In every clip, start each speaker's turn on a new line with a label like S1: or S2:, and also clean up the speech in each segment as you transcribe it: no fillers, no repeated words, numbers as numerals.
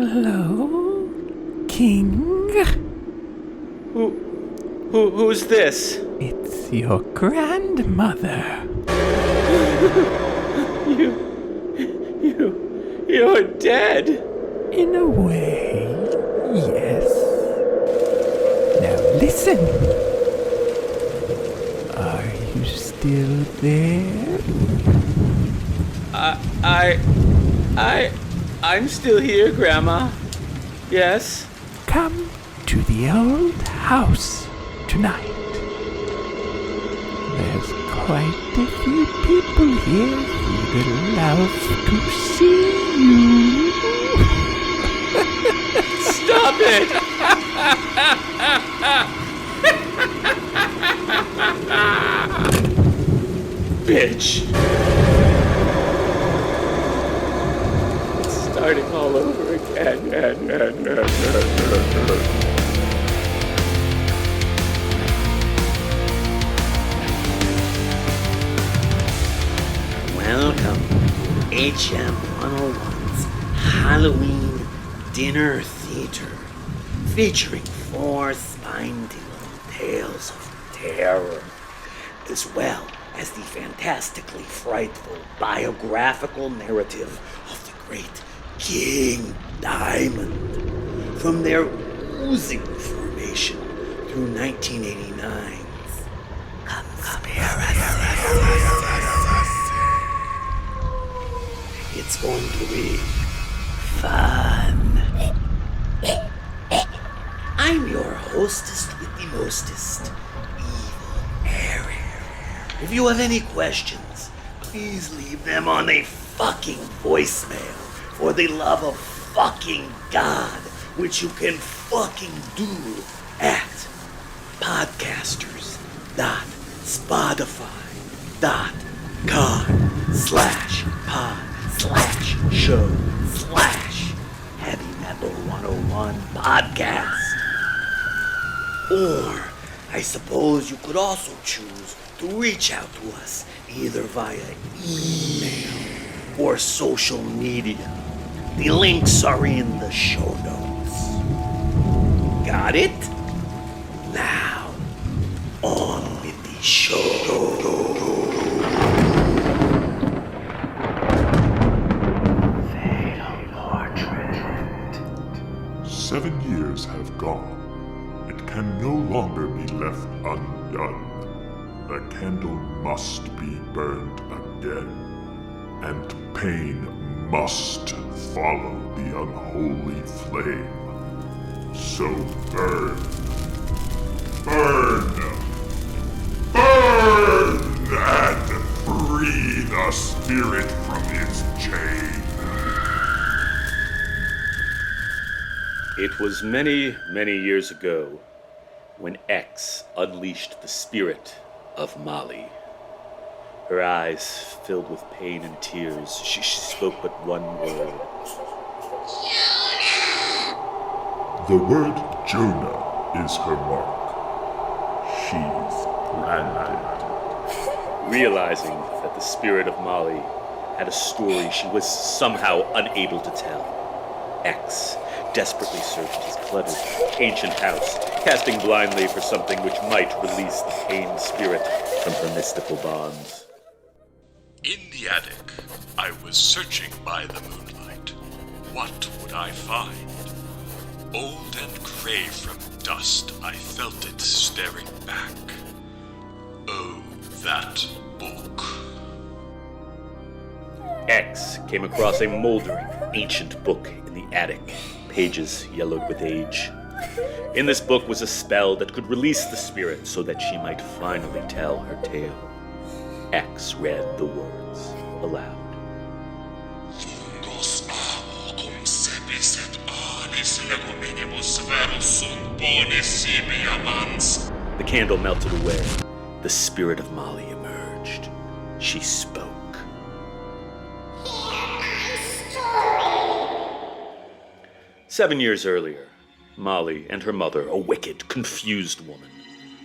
S1: Hello, King.
S2: Who's this?
S1: It's your grandmother.
S2: You're dead.
S1: In a way, yes. Now listen. Are you still there?
S2: I'm still here, Grandma. Yes?
S1: Come to the old house tonight. There's quite a few people here who'd love to see you.
S2: Stop it! Bitch. It's starting all over again.
S3: Welcome to HM 101's Halloween Dinner Theater, featuring 4 spine-tingling tales of terror, as well as the fantastically frightful biographical narrative of the great King Diamond, from their oozing formation through 1989's conspiracy. It's going to be fun. I'm your hostess with the mostest, Evil Erin. If you have any questions, please leave them on a fucking voicemail, for the love of fucking God, which you can fucking do at podcasters.spotify.com/pod/show/Heavy Metal 101 podcast. Or, I suppose you could also choose to reach out to us either via email or social media. The links are in the show notes. Got it? Now, on with the show. Fatal Portrait.
S4: 7 years have gone. It can no longer be left undone. The candle must be burned again, and pain must follow the unholy flame. So burn, burn, burn, and free the spirit from its chain.
S2: It was many, many years ago when X unleashed the spirit of Molly. Her eyes filled with pain and tears, she spoke but one word.
S4: The word Jonah is her mark. She's branded.
S2: Realizing that the spirit of Molly had a story she was somehow unable to tell, X desperately searched his cluttered, ancient house, casting blindly for something which might release the pained spirit from her mystical bonds.
S4: In the attic, I was searching by the moonlight. What would I find? Old and gray from dust, I felt it staring back. Oh, that book.
S2: X came across a moldering, ancient book in the attic, pages yellowed with age. In this book was a spell that could release the spirit so that she might finally tell her tale. X read the words aloud. The candle melted away. The spirit of Molly emerged. She spoke. 7 years earlier, Molly and her mother, a wicked, confused woman,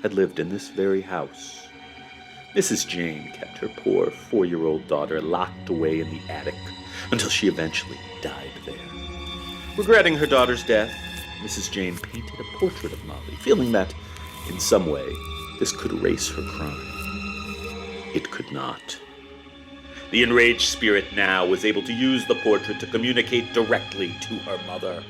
S2: had lived in this very house. Mrs. Jane kept her poor 4-year-old daughter locked away in the attic until she eventually died there. Regretting her daughter's death, Mrs. Jane painted a portrait of Molly, feeling that, in some way, this could erase her crime. It could not. The enraged spirit now was able to use the portrait to communicate directly to her mother.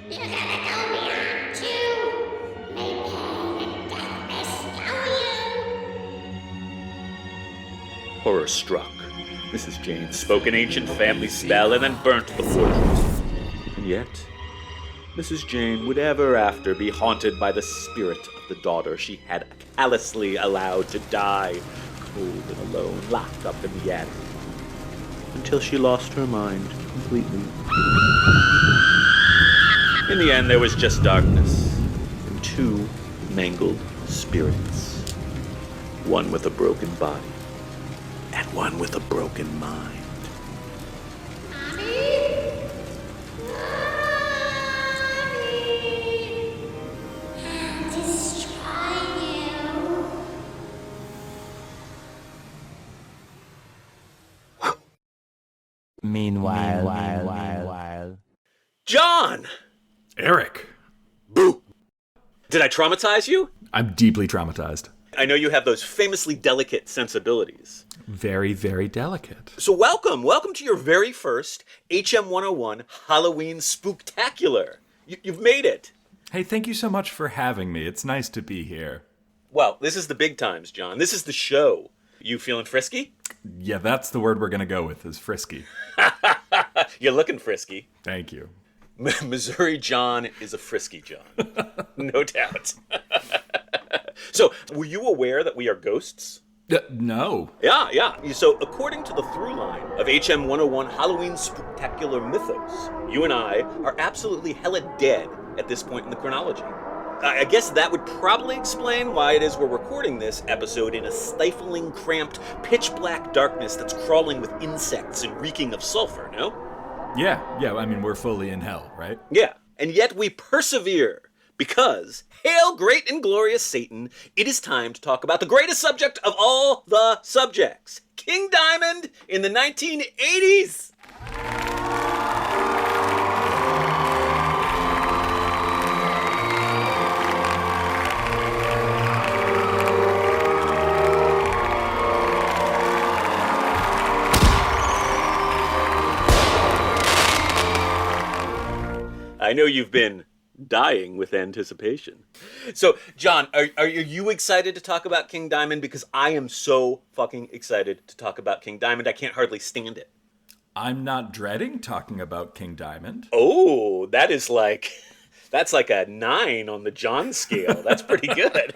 S5: You're gonna go beyond too. May pain and darkness know you.
S2: Horror struck, Mrs. Jane spoke an ancient family spell and then burnt the portrait. And yet, Mrs. Jane would ever after be haunted by the spirit of the daughter she had callously allowed to die, cold and alone, locked up in the attic, until she lost her mind completely. In the end, there was just darkness and two mangled spirits, one with a broken body and one with a broken mind.
S1: Meanwhile.
S2: John!
S6: Eric!
S2: Boo! Did I traumatize you?
S6: I'm deeply traumatized.
S2: I know you have those famously delicate sensibilities.
S6: Very, very delicate.
S2: So welcome to your very first HM101 Halloween Spooktacular. You've made it.
S6: Hey, thank you so much for having me. It's nice to be here.
S2: Well, this is the big times, John. This is the show. You feeling frisky?
S6: Yeah, that's the word we're gonna go with, is frisky.
S2: You're looking frisky.
S6: Thank you.
S2: Missouri John is a frisky John. No doubt. So, were you aware that we are ghosts?
S6: No.
S2: Yeah. So, according to the through line of HM101 Halloween Spooktacular mythos, you and I are absolutely hella dead at this point in the chronology. I guess that would probably explain why it is we're recording this episode in a stifling, cramped, pitch-black darkness that's crawling with insects and reeking of sulfur, no?
S6: Yeah, I mean, we're fully in hell, right?
S2: Yeah, and yet we persevere, because, hail great and glorious Satan, it is time to talk about the greatest subject of all the subjects, King Diamond in the 1980s! I know you've been dying with anticipation. So, John, are you excited to talk about King Diamond? Because I am so fucking excited to talk about King Diamond. I can't hardly stand it.
S6: I'm not dreading talking about King Diamond.
S2: Oh, that's like a 9 on the John scale. That's pretty good.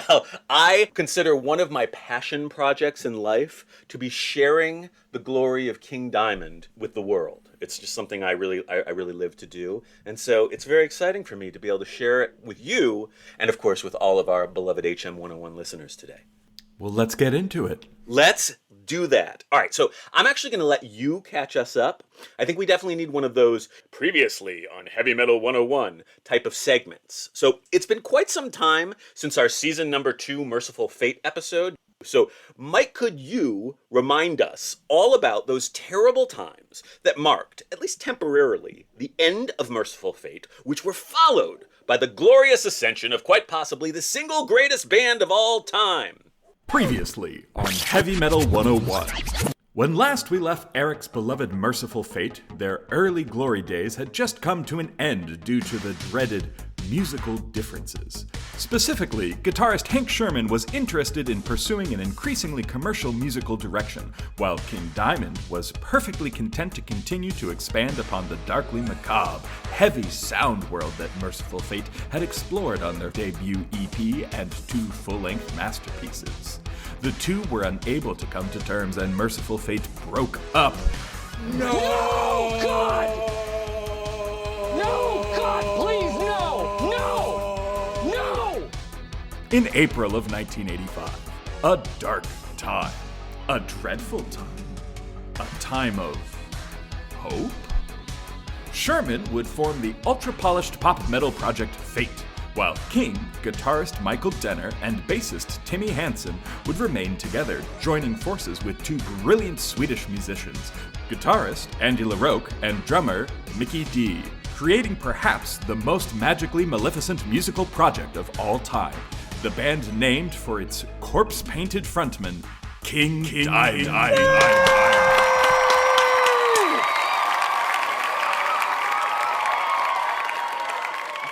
S2: Well, I consider one of my passion projects in life to be sharing the glory of King Diamond with the world. It's just something I really live to do. And so it's very exciting for me to be able to share it with you and, of course, with all of our beloved HM101 listeners today.
S6: Well, let's get into it.
S2: Let's do that. All right, so I'm actually going to let you catch us up. I think we definitely need one of those previously on Heavy Metal 101 type of segments. So it's been quite some time since our season number 2 Merciful Fate episode. So, Mike, could you remind us all about those terrible times that marked, at least temporarily, the end of Merciful Fate, which were followed by the glorious ascension of quite possibly the single greatest band of all time?
S6: Previously on Heavy Metal 101. When last we left Eric's beloved Merciful Fate, their early glory days had just come to an end due to the dreaded musical differences. Specifically, guitarist Hank Sherman was interested in pursuing an increasingly commercial musical direction, while King Diamond was perfectly content to continue to expand upon the darkly macabre, heavy sound world that Merciful Fate had explored on their debut EP and 2 full-length masterpieces. The two were unable to come to terms and Merciful Fate broke up.
S7: No, God! No, God, please, no!
S6: In April of 1985, a dark time, a dreadful time, a time of hope? Sherman would form the ultra-polished pop metal project Fate, while King, guitarist Michael Denner, and bassist Timmy Hansen would remain together, joining forces with two brilliant Swedish musicians, guitarist Andy LaRocque and drummer Mickey D, creating perhaps the most magically maleficent musical project of all time. The band named for its corpse-painted frontman, King Diamond.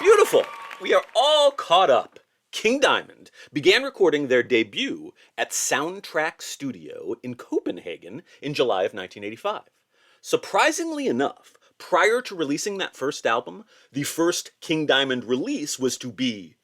S2: Beautiful! We are all caught up. King Diamond began recording their debut at Soundtrack Studio in Copenhagen in July of 1985. Surprisingly enough, prior to releasing that first album, the first King Diamond release was to be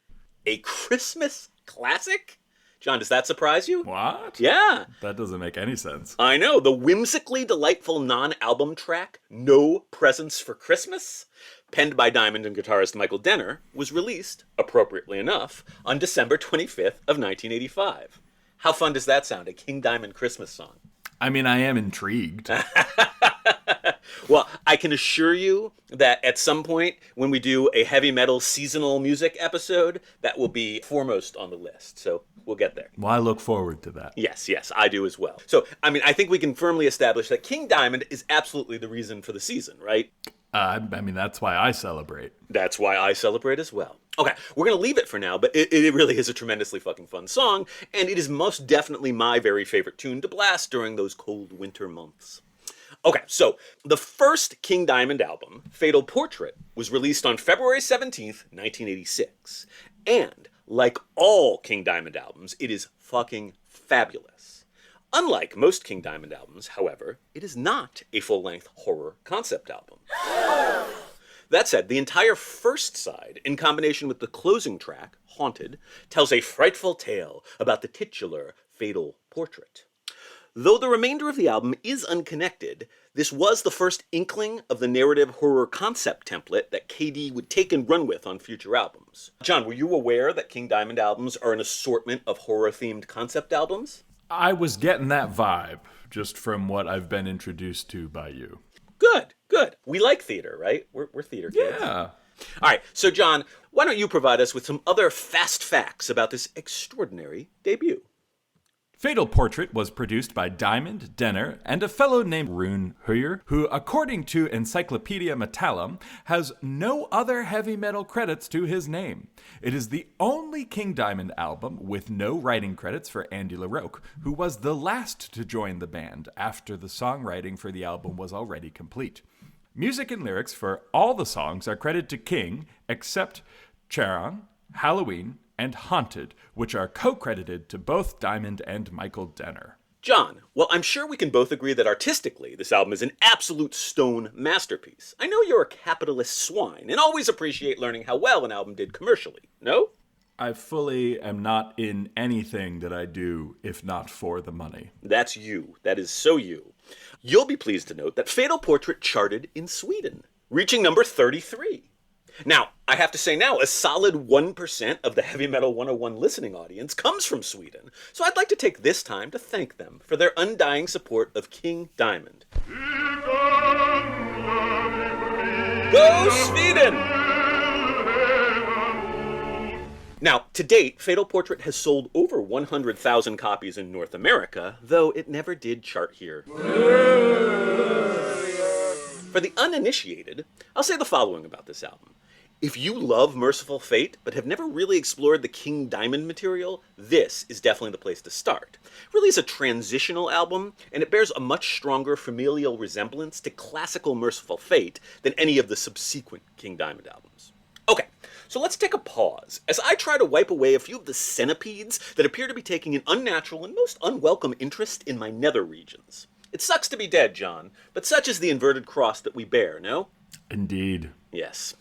S2: a Christmas classic? John, does that surprise you?
S6: What?
S2: Yeah.
S6: That doesn't make any sense.
S2: I know. The whimsically delightful non-album track, No Presents for Christmas, penned by Diamond and guitarist Michael Denner, was released, appropriately enough, on December 25th of 1985. How fun does that sound, a King Diamond Christmas song?
S6: I mean, I am intrigued.
S2: Well, I can assure you that at some point when we do a heavy metal seasonal music episode, that will be foremost on the list. So we'll get there.
S6: Well, I look forward to that.
S2: Yes, I do as well. So, I mean, I think we can firmly establish that King Diamond is absolutely the reason for the season, right?
S6: I mean, that's why I celebrate.
S2: That's why I celebrate as well. Okay, we're going to leave it for now, but it really is a tremendously fucking fun song, and it is most definitely my very favorite tune to blast during those cold winter months. Okay, so the first King Diamond album, Fatal Portrait, was released on February 17th, 1986. And, like all King Diamond albums, it is fucking fabulous. Unlike most King Diamond albums, however, it is not a full-length horror concept album. That said, the entire first side, in combination with the closing track, Haunted, tells a frightful tale about the titular Fatal Portrait. Though the remainder of the album is unconnected, this was the first inkling of the narrative horror concept template that KD would take and run with on future albums. John, were you aware that King Diamond albums are an assortment of horror-themed concept albums?
S6: I was getting that vibe, just from what I've been introduced to by you.
S2: Good. We like theater, right? We're theater kids.
S6: Yeah.
S2: All right, so John, why don't you provide us with some other fast facts about this extraordinary debut?
S6: Fatal Portrait was produced by Diamond, Denner, and a fellow named Rune Huyer, who, according to Encyclopedia Metallum, has no other heavy metal credits to his name. It is the only King Diamond album with no writing credits for Andy LaRocque, who was the last to join the band after the songwriting for the album was already complete. Music and lyrics for all the songs are credited to King, except Charang, Halloween, and Haunted, which are co-credited to both Diamond and Michael Denner.
S2: John, well, I'm sure we can both agree that artistically, this album is an absolute stone masterpiece. I know you're a capitalist swine, and always appreciate learning how well an album did commercially, no?
S6: I fully am not in anything that I do if not for the money.
S2: That's you. That is so you. You'll be pleased to note that Fatal Portrait charted in Sweden, reaching number 33. Now, I have to say now, a solid 1% of the Heavy Metal 101 listening audience comes from Sweden, so I'd like to take this time to thank them for their undying support of King Diamond. Go Sweden! Now, to date, Fatal Portrait has sold over 100,000 copies in North America, though it never did chart here. For the uninitiated, I'll say the following about this album. If you love Merciful Fate, but have never really explored the King Diamond material, this is definitely the place to start. It really is a transitional album, and it bears a much stronger familial resemblance to classical Merciful Fate than any of the subsequent King Diamond albums. Okay, so let's take a pause, as I try to wipe away a few of the centipedes that appear to be taking an unnatural and most unwelcome interest in my nether regions. It sucks to be dead, John, but such is the inverted cross that we bear, no?
S6: Indeed.
S2: Yes.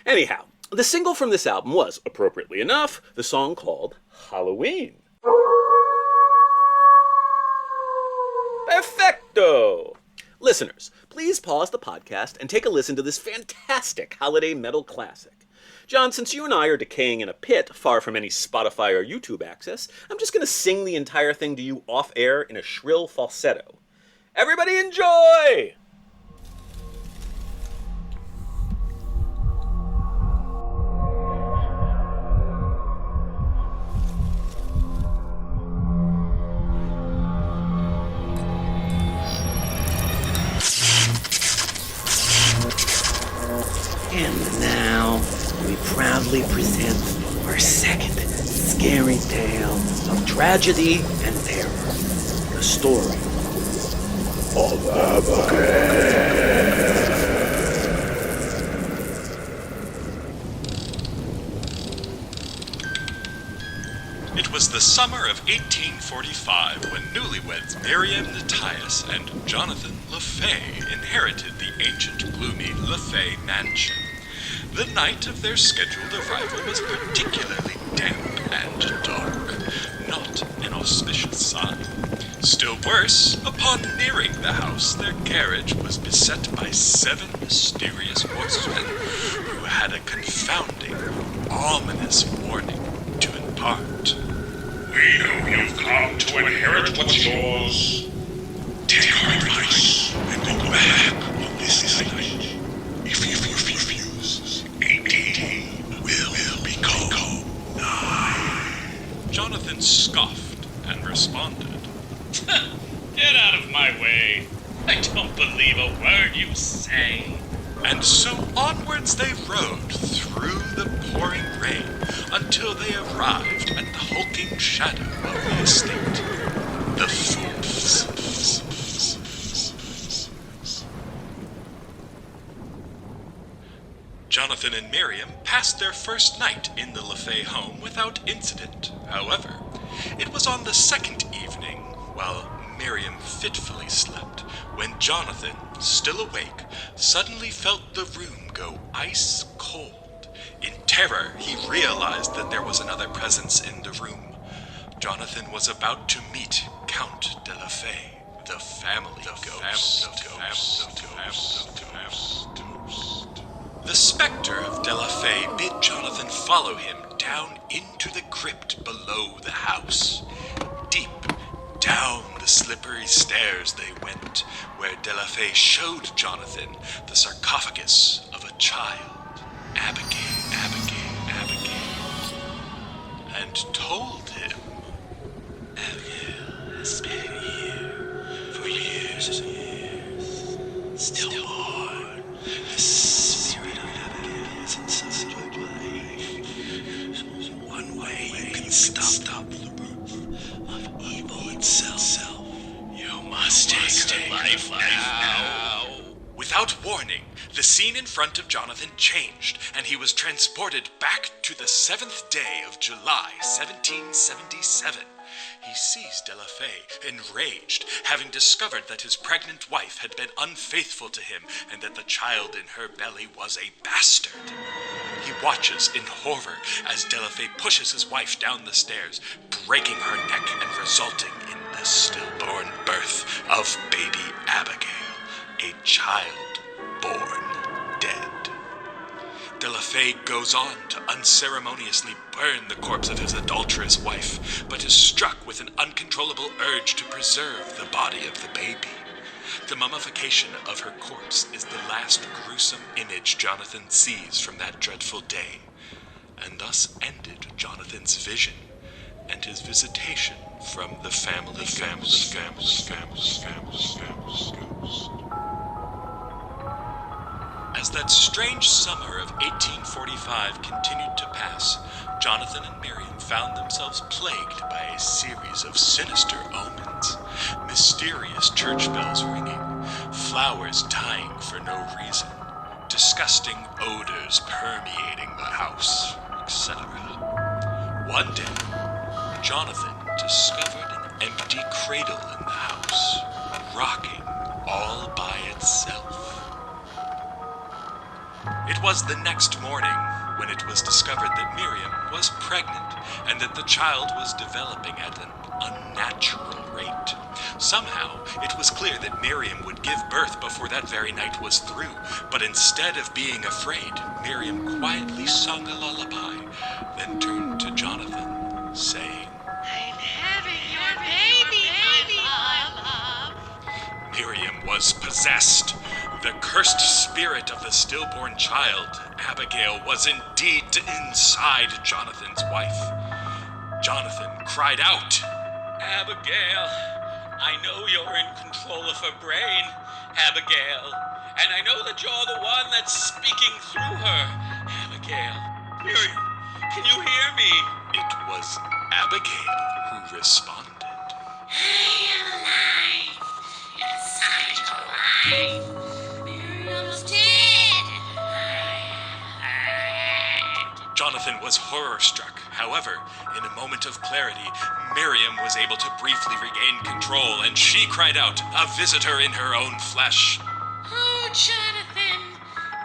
S2: Anyhow, the single from this album was, appropriately enough, the song called Halloween. Perfecto! Listeners, please pause the podcast and take a listen to this fantastic holiday metal classic. John, since you and I are decaying in a pit far from any Spotify or YouTube access, I'm just going to sing the entire thing to you off-air in a shrill falsetto. Everybody enjoy!
S3: And now, we proudly present our second scary tale of tragedy and terror. The Story of Abigail.
S4: It was the summer of 1845 when newlyweds Miriam Matthias and Jonathan LaFay inherited the ancient, gloomy LaFay mansion. The night of their scheduled arrival was particularly damp and dark, not an auspicious sign. Still worse, upon nearing the house, their carriage was beset by 7 mysterious horsemen who had a confounding, ominous warning to impart.
S8: We know you've come to inherit what's yours. Take our advice and go back on this night. If you refuse, 18 will become 9.
S4: Jonathan scoffed and responded.
S2: Get out of my way. I don't believe a word you say.
S4: And so onwards they rode through the pouring rain until they arrived at the hulking shadow of the estate. The Fools. Jonathan and Miriam passed their first night in the LaFay home without incident. However, it was on the second evening, while Miriam fitfully slept, when Jonathan, still awake, suddenly felt the room go ice cold. In terror, he realized that there was another presence in the room. Jonathan was about to meet Count de la Fay, the family ghost. The specter of de la Fay bid Jonathan follow him down into the crypt below the house. Deep down the slippery stairs they went, where de la Fay showed Jonathan the sarcophagus of a child, Abigail, and told him, Abigail has been here for years and years, stillborn. The spirit of Abigail is inside your life. One way you can stop the birth of evil itself. You must take her life now. Without warning, the scene in front of Jonathan changed, and he was transported back to the 7th day of July, 1777. He sees de la Fay, enraged, having discovered that his pregnant wife had been unfaithful to him and that the child in her belly was a bastard. He watches in horror as de la Fay pushes his wife down the stairs, breaking her neck and resulting in the stillborn birth of baby Abigail, a child born dead. De la Fay goes on to unceremoniously burn the corpse of his adulterous wife, but is struck with an uncontrollable urge to preserve the body of the baby. The mummification of her corpse is the last gruesome image Jonathan sees from that dreadful day, and thus ended Jonathan's vision and his visitation from the family ghost. As that strange summer of 1845 continued to pass, Jonathan and Miriam found themselves plagued by a series of sinister omens. Mysterious church bells ringing, flowers dying for no reason, disgusting odors permeating the house, etc. One day, Jonathan discovered an empty cradle in the house, rocking all by itself. It was the next morning when it was discovered that Miriam was pregnant and that the child was developing at an unnatural rate. Somehow, it was clear that Miriam would give birth before that very night was through, but instead of being afraid, Miriam quietly sung a lullaby, then turned to Jonathan, saying,
S5: I'm having your baby, my love.
S4: Miriam was possessed. The cursed spirit of the stillborn child, Abigail, was indeed inside Jonathan's wife. Jonathan cried out, Abigail,
S9: I know you're in control of her brain, Abigail. And I know that you're the one that's speaking through her, Abigail. Miriam, can you hear me?
S4: It was Abigail who responded.
S5: I am alive. Yes, I'm alive. Miriam's dead.
S4: Jonathan was horror-struck. However, in a moment of clarity, Miriam was able to briefly regain control, and she cried out, a visitor in her own flesh.
S5: Oh, Jonathan,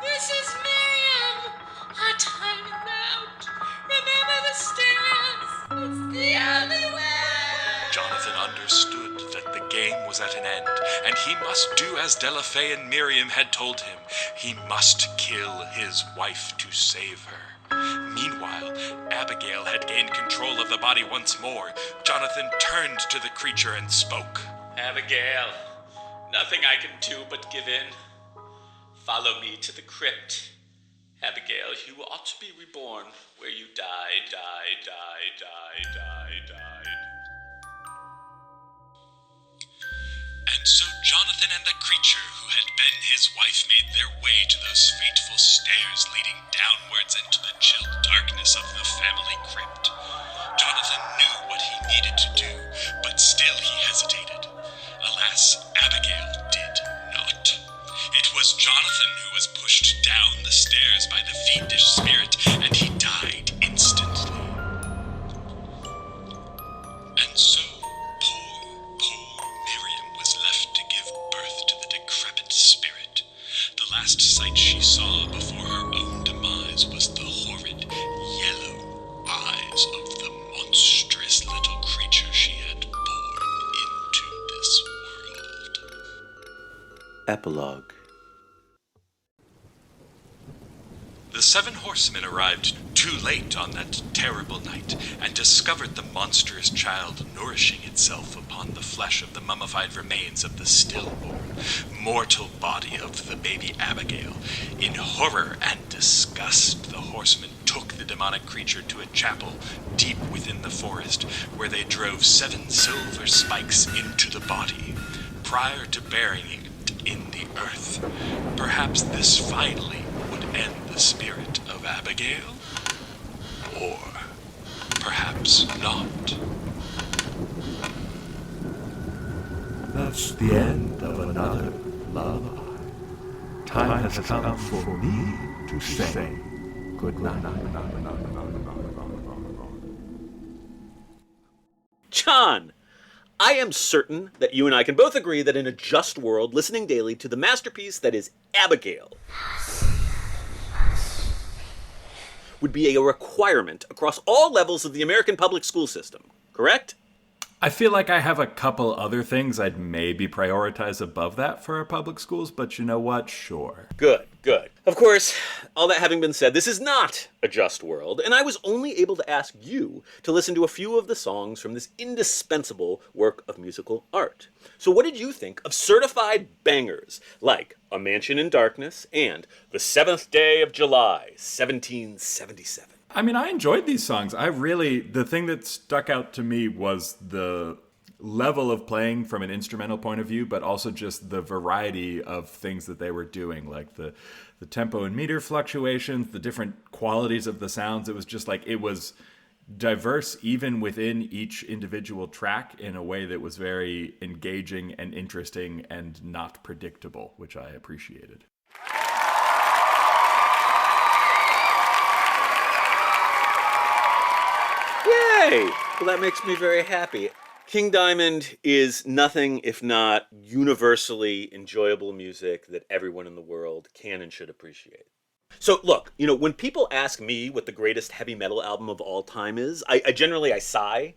S5: this is Miriam. Our time is out. Remember the stairs. It's the only way.
S4: Jonathan understood that the game was at an end, and he must do as Delafay and Miriam had told him. He must kill his wife to save her. Meanwhile, Abigail had gained control of the body once more. Jonathan turned to the creature and spoke.
S9: Abigail, nothing I can do but give in. Follow me to the crypt. Abigail, you ought to be reborn where you died.
S4: And so Jonathan and the creature who had been his wife made their way to those fateful stairs leading downwards into the chill darkness of the family crypt. Jonathan knew what he needed to do, but still he hesitated. Alas, Abigail did not. It was Jonathan who was pushed down the stairs by the fiendish spirit, and he died instantly. And so poor Miriam was left to give birth to the decrepit spirit. The last sight she saw before her own demise was the horrid, yellow eyes of the monstrous little creature she had born into this world.
S3: Epilogue.
S4: The 7 horsemen arrived too late on that terrible night, and discovered the monstrous child nourishing itself upon the flesh of the mummified remains of the stillborn, mortal body of the baby Abigail. In horror and disgust, the horsemen took the demonic creature to a chapel deep within the forest, where they drove 7 silver spikes into the body, prior to burying it in the earth. Perhaps this finally would end the spirit of Abigail? Or perhaps not.
S1: That's the end of another lullaby. Time has come for me to say good night.
S3: John, I am certain that you and I can both agree that in a just world, listening daily to the masterpiece that is Abigail would be a requirement across all levels of the American public school system, correct?
S6: I feel like I have a couple other things I'd maybe prioritize above that for our public schools, but you know what? Sure.
S3: Good. Of course, all that having been said, this is not a just world, and I was only able to ask you to listen to a few of the songs from this indispensable work of musical art. So what did you think of certified bangers like A Mansion in Darkness and The Seventh Day of July, 1777?
S6: I mean, I enjoyed these songs. The thing that stuck out to me was the level of playing from an instrumental point of view, but also just the variety of things that they were doing, like the tempo and meter fluctuations, the different qualities of the sounds. It was just like, it was diverse even within each individual track in a way that was very engaging and interesting and not predictable, which I appreciated.
S3: Yay! Well, that makes me very happy. King Diamond is nothing if not universally enjoyable music that everyone in the world can and should appreciate. So look, when people ask me what the greatest heavy metal album of all time is, I generally sigh,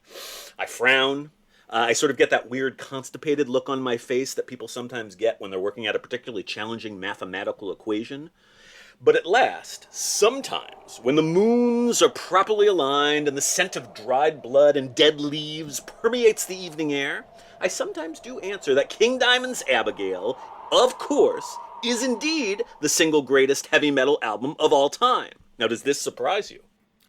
S3: I frown, I sort of get that weird constipated look on my face that people sometimes get when they're working out a particularly challenging mathematical equation. But at last, sometimes, when the moons are properly aligned and the scent of dried blood and dead leaves permeates the evening air, I sometimes do answer that King Diamond's Abigail, of course, is indeed the single greatest heavy metal album of all time. Now, does this surprise you?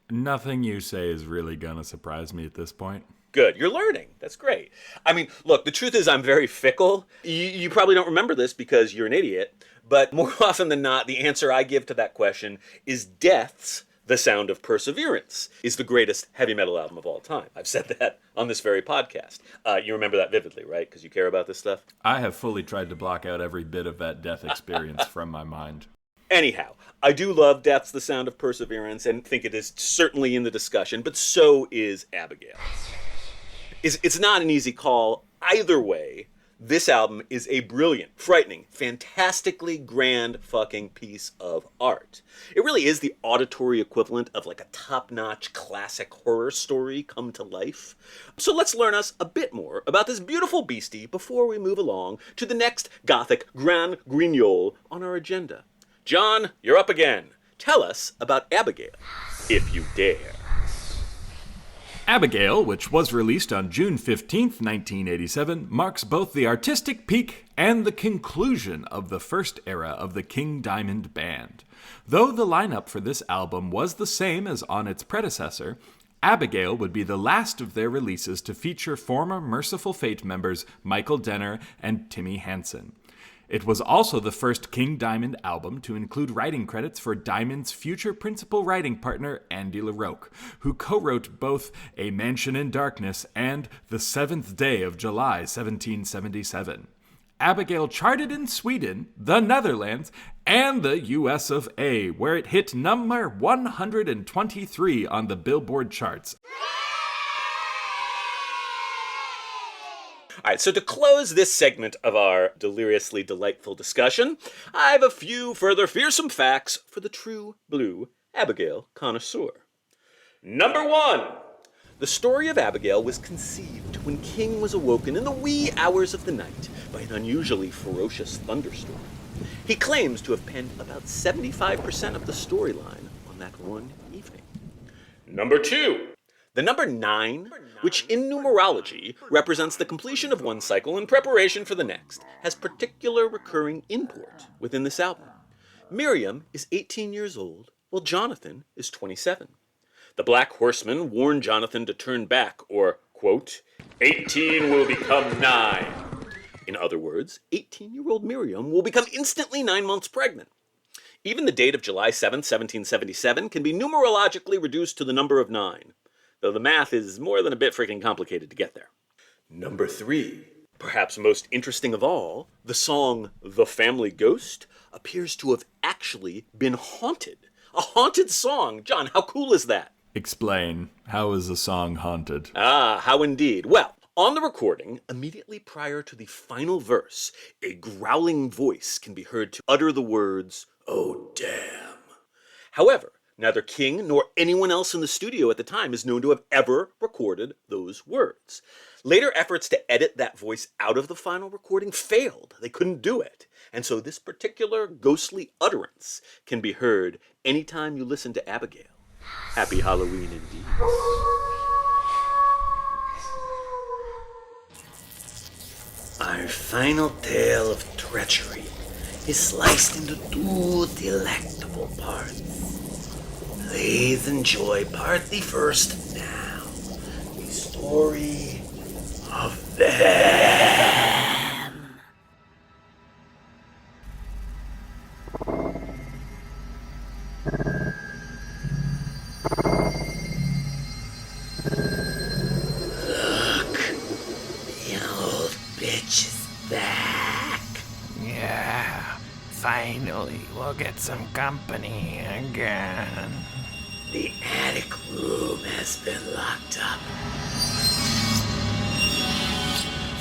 S6: Nothing you say is really gonna surprise me at this point.
S2: Good. You're learning. That's great. I mean, look, the truth is I'm very fickle. You probably don't remember this because you're an idiot, but more often than not, the answer I give to that question is Death's The Sound of Perseverance is the greatest heavy metal album of all time. I've said that on this very podcast. You remember that vividly, right? Because you care about this stuff?
S6: I have fully tried to block out every bit of that Death experience from my mind.
S2: Anyhow, I do love Death's The Sound of Perseverance and think it is certainly in the discussion, but so is Abigail. It's not an easy call either way. This album is a brilliant, frightening, fantastically grand fucking piece of art. It really is the auditory equivalent of like a top-notch classic horror story come to life. So let's learn us a bit more about this beautiful beastie before we move along to the next gothic Grand Guignol on our agenda. John, you're up again. Tell us about Abigail, if you dare.
S6: Abigail, which was released on June 15th, 1987, marks both the artistic peak and the conclusion of the first era of the King Diamond Band. Though the lineup for this album was the same as on its predecessor, Abigail would be the last of their releases to feature former Merciful Fate members Michael Denner and Timmy Hansen. It was also the first King Diamond album to include writing credits for Diamond's future principal writing partner, Andy LaRocque, who co-wrote both A Mansion in Darkness and The Seventh Day of July, 1777. Abigail charted in Sweden, the Netherlands, and the US of A, where it hit number 123 on the Billboard charts.
S2: All right, so to close this segment of our deliriously delightful discussion, I have a few further fearsome facts for the true blue Abigail connoisseur. Number 1. The story of Abigail was conceived when King was awoken in the wee hours of the night by an unusually ferocious thunderstorm. He claims to have penned about 75% of the storyline on that one evening. Number 2. The number 9, which in numerology represents the completion of one cycle in preparation for the next, has particular recurring import within this album. Miriam is 18 years old, while Jonathan is 27. The Black Horseman warned Jonathan to turn back, or, quote, 18 will become 9. In other words, 18-year-old Miriam will become instantly 9 months pregnant. Even the date of July 7, 1777 can be numerologically reduced to the number of 9. Though the math is more than a bit freaking complicated to get there. Number 3. Perhaps most interesting of all, the song The Family Ghost appears to have actually been haunted. A haunted song! John, how cool is that?
S6: Explain. How is a song haunted?
S2: Ah, how indeed. Well, on the recording, immediately prior to the final verse, a growling voice can be heard to utter the words, "Oh, damn." However, neither King nor anyone else in the studio at the time is known to have ever recorded those words. Later efforts to edit that voice out of the final recording failed. They couldn't do it. And so this particular ghostly utterance can be heard anytime you listen to Abigail. Happy Halloween indeed.
S3: Our final tale of treachery is sliced into 2 delectable parts. Please enjoy part the first now. The story of them. Look, the old bitch is back.
S7: Yeah, finally we'll get some company again.
S3: The attic room has been locked up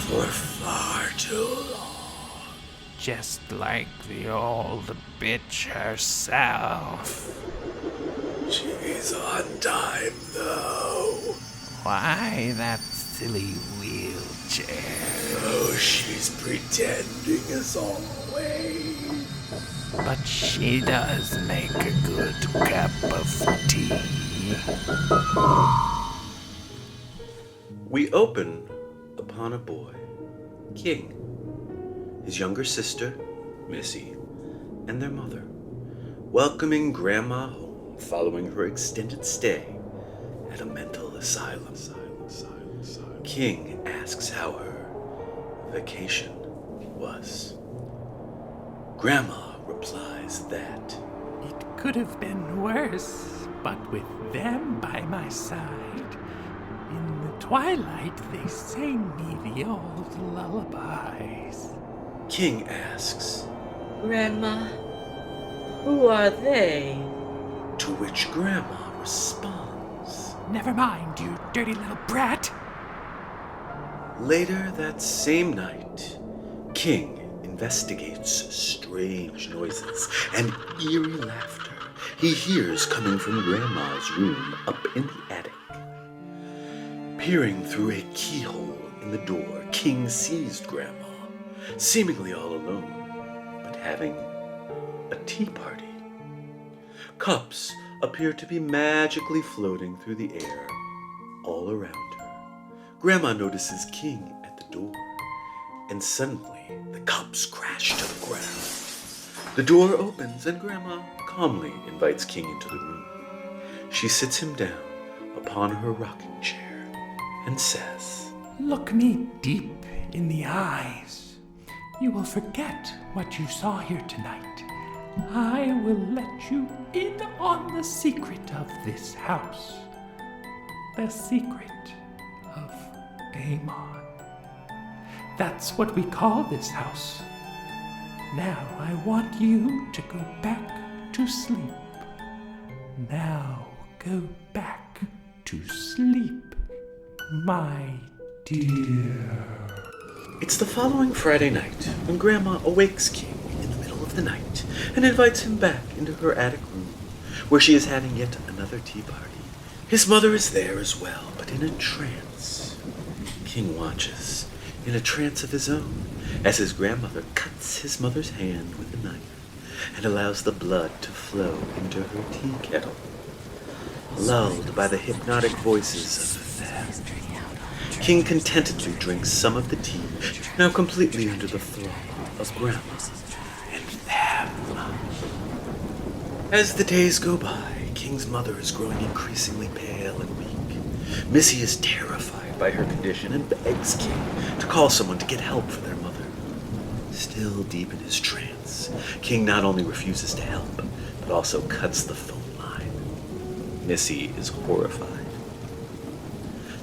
S3: for far too long.
S7: Just like the old bitch herself.
S3: She's on time, though.
S7: Why that silly wheelchair?
S3: Oh, she's pretending as always.
S7: But she does make a good cup of tea.
S2: We open upon a boy, King, his younger sister, Missy, and their mother, welcoming Grandma home following her extended stay at a mental asylum.
S3: King asks how her vacation was. Grandma replies that
S7: It could have been worse, but with them by my side, in the twilight they sang me the old lullabies.
S3: King asks,
S5: Grandma, who are they?
S3: to which Grandma responds.
S7: Never mind, you dirty little brat.
S3: Later that same night, King investigates strange noises and eerie laughter he hears coming from Grandma's room up in the attic. Peering through a keyhole in the door, King sees Grandma, seemingly all alone, but having a tea party. Cups appear to be magically floating through the air all around her. Grandma notices King at the door, and suddenly the cups crash to the ground. The door opens and Grandma calmly invites King into the room. She sits him down upon her rocking chair and says,
S7: Look me deep in the eyes. You will forget what you saw here tonight. I will let you in on the secret of this house. The secret of Amon. That's what we call this house. Now I want you to go back to sleep. Now go back to sleep, my dear.
S3: It's the following Friday night when Grandma awakes King in the middle of the night and invites him back into her attic room, where she is having yet another tea party. His mother is there as well, but in a trance. King watches, in a trance of his own, as his grandmother cuts his mother's hand with a knife and allows the blood to flow into her tea kettle. Lulled by the hypnotic voices of them, King contentedly drinks some of the tea, now completely under the thrall of Grandma and them. As the days go by, King's mother is growing increasingly pale and weak. Missy is terrified by her condition and begs King to call someone to get help for their mother. Still deep in his trance, King not only refuses to help, but also cuts the phone line. Missy is horrified.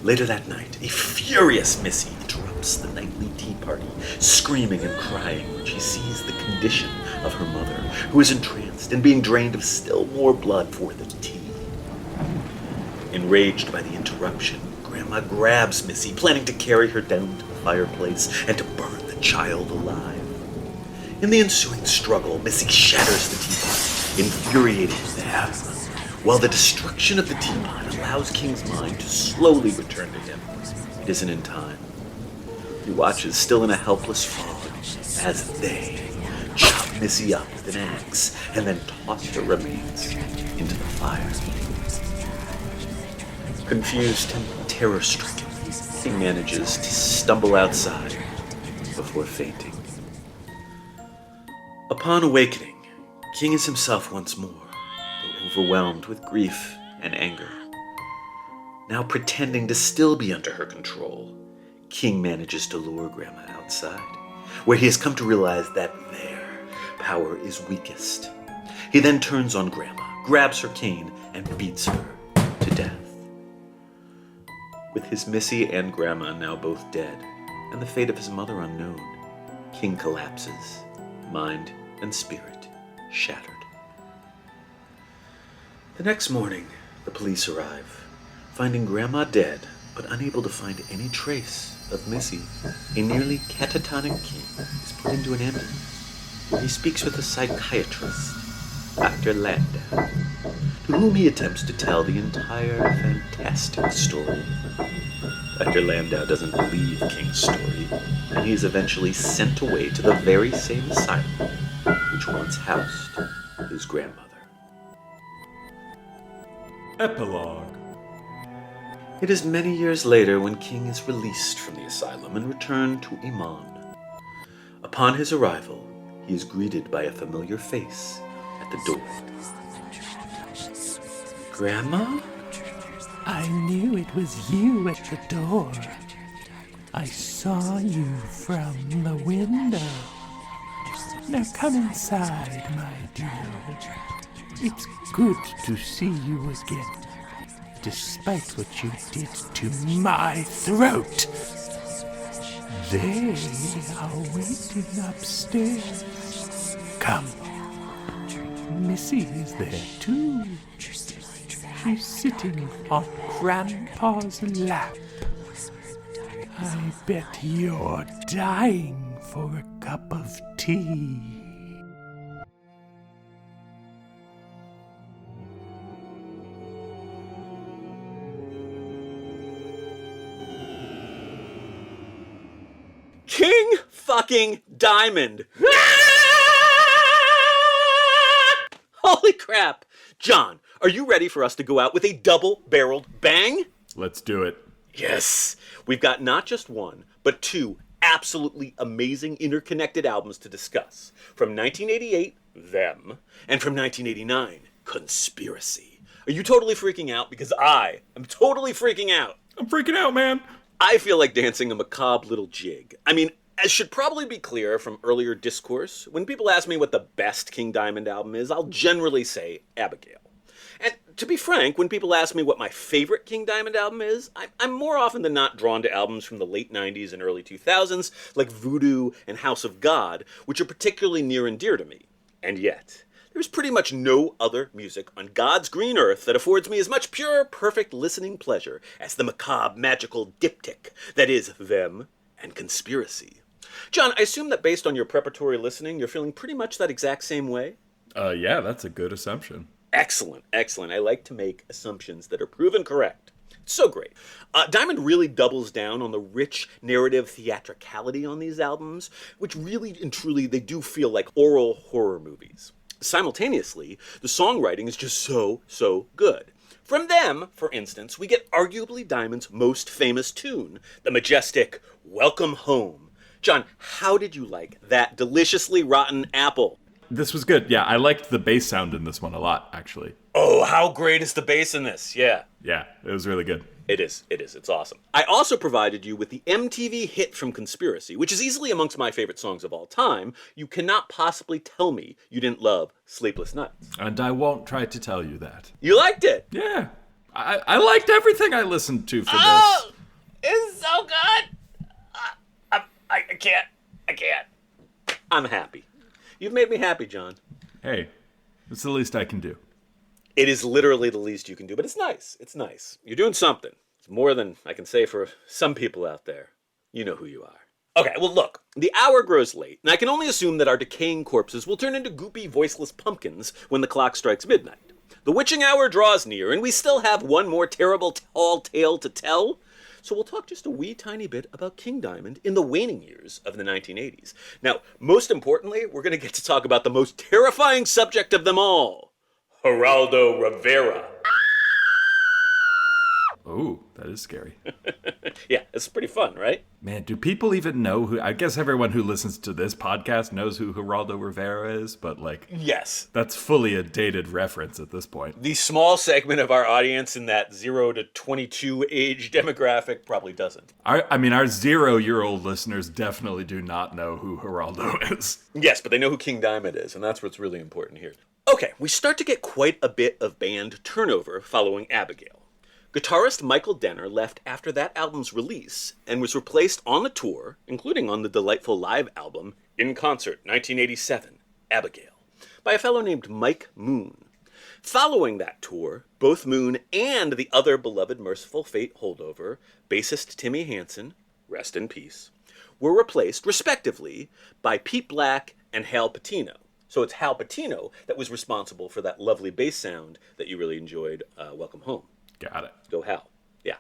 S3: Later that night, a furious Missy interrupts the nightly tea party, screaming and crying when she sees the condition of her mother, who is entranced and being drained of still more blood for the tea. Enraged by the interruption, Grandma grabs Missy, planning to carry her down to the fireplace and to burn the child alive. In the ensuing struggle, Missy shatters the teapot, infuriating them, while the destruction of the teapot allows King's mind to slowly return to him. It isn't in time. He watches, still in a helpless fog, as they chop Missy up with an axe and then toss her remains into the fire. Confused and terror-stricken, he manages to stumble outside before fainting. Upon awakening, King is himself once more, though overwhelmed with grief and anger. Now pretending to still be under her control, King manages to lure Grandma outside, where he has come to realize that their power is weakest. He then turns on Grandma, grabs her cane, and beats her to death. With his Missy and Grandma now both dead, and the fate of his mother unknown, King collapses, mind and spirit shattered. The next morning, the police arrive, finding Grandma dead, but unable to find any trace of Missy. A nearly catatonic King is put into an ambulance, where he speaks with a psychiatrist, Dr. Landau, to whom he attempts to tell the entire fantastic story. Dr. Landau doesn't believe King's story, and he is eventually sent away to the very same asylum which once housed his grandmother.
S6: Epilogue.
S3: It is many years later when King is released from the asylum and returned to Amon. Upon his arrival, he is greeted by a familiar face at the door. Grandma?
S7: I knew it was you at the door. I saw you from the window. Now come inside, my dear. It's good to see you again, despite what you did to my throat. They are waiting upstairs. Come. Missy is there too. She's sitting on Grandpa's lap. I bet you're dying for a cup of tea.
S3: King fucking Diamond! Holy crap! John, are you ready for us to go out with a double-barreled bang?
S6: Let's do it.
S3: Yes! We've got not just one, but two absolutely amazing interconnected albums to discuss. From 1988, Them, and from 1989, Conspiracy. Are you totally freaking out? Because I am totally freaking out.
S6: I'm freaking out, man.
S3: I feel like dancing a macabre little jig. I mean, as should probably be clear from earlier discourse, when people ask me what the best King Diamond album is, I'll generally say Abigail. And to be frank, when people ask me what my favorite King Diamond album is, I'm more often than not drawn to albums from the late 90s and early 2000s, like Voodoo and House of God, which are particularly near and dear to me. And yet, there's pretty much no other music on God's green earth that affords me as much pure, perfect listening pleasure as the macabre, magical diptych that is Them and Conspiracy. John, I assume that based on your preparatory listening, you're feeling pretty much that exact same way?
S6: Yeah, that's a good assumption.
S3: Excellent, excellent. I like to make assumptions that are proven correct. So great. Diamond really doubles down on the rich narrative theatricality on these albums, which really and truly, they do feel like oral horror movies. Simultaneously, the songwriting is just so good. From Them, for instance, we get arguably Diamond's most famous tune, the majestic Welcome Home. John, how did you like that deliciously rotten apple?
S6: This was good. Yeah, I liked the bass sound in this one a lot, actually.
S3: Oh, how great is the bass in this? Yeah.
S6: Yeah, it was really good.
S3: It is. It's awesome. I also provided you with the MTV hit from Conspiracy, which is easily amongst my favorite songs of all time. You cannot possibly tell me you didn't love Sleepless Nights.
S6: And I won't try to tell you that.
S3: You liked it?
S6: Yeah. I liked everything I listened to for this.
S3: It's so good. I can't. I'm happy. You've made me happy, John.
S6: Hey, it's the least I can do.
S3: It is literally the least you can do, but it's nice. It's nice. You're doing something. It's more than I can say for some people out there. You know who you are. Okay, well, look. The hour grows late, and I can only assume that our decaying corpses will turn into goopy, voiceless pumpkins when the clock strikes midnight. The witching hour draws near, and we still have one more terrible tall tale to tell. So we'll talk just a wee tiny bit about King Diamond in the waning years of the 1980s. Now, most importantly, we're going to get to talk about the most terrifying subject of them all, Geraldo Rivera.
S6: Oh, that is scary.
S3: Yeah, it's pretty fun, right?
S6: Man, do people even know who... I guess everyone who listens to this podcast knows who Geraldo Rivera is, but
S3: Yes.
S6: That's fully a dated reference at this point.
S3: The small segment of our audience in that 0 to 22 age demographic probably doesn't.
S6: Our 0-year-old listeners definitely do not know who Geraldo is.
S3: Yes, but they know who King Diamond is, and that's what's really important here. Okay, we start to get quite a bit of band turnover following Abigail. Guitarist Michael Denner left after that album's release and was replaced on the tour, including on the delightful live album, In Concert, 1987, Abigail, by a fellow named Mike Moon. Following that tour, both Moon and the other beloved Merciful Fate holdover, bassist Timmy Hansen, rest in peace, were replaced, respectively, by Pete Black and Hal Patino. So it's Hal Patino that was responsible for that lovely bass sound that you really enjoyed, Welcome Home.
S6: Got it.
S3: Go Hal. Yeah.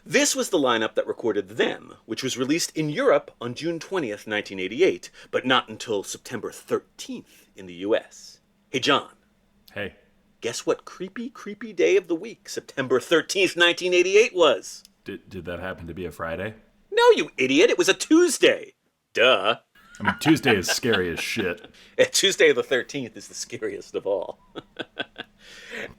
S3: This was the lineup that recorded Them, which was released in Europe on June 20th, 1988, but not until September 13th in the US. Hey, John.
S6: Hey.
S3: Guess what creepy day of the week September 13th, 1988 was?
S6: Did that happen to be a Friday?
S3: No, you idiot. It was a Tuesday. Duh.
S6: Tuesday is scary as shit.
S3: Tuesday the 13th is the scariest of all.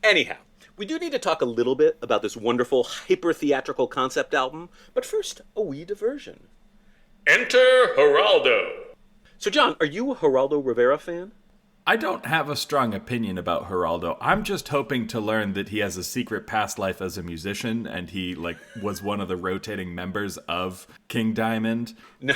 S3: Anyhow.
S2: We do need to talk a little bit about this wonderful hyper-theatrical concept album, but first, a wee diversion.
S4: Enter Geraldo.
S2: So John, are you a Geraldo Rivera fan?
S6: I don't have a strong opinion about Geraldo. I'm just hoping to learn that he has a secret past life as a musician, and he was one of the rotating members of King Diamond.
S2: No,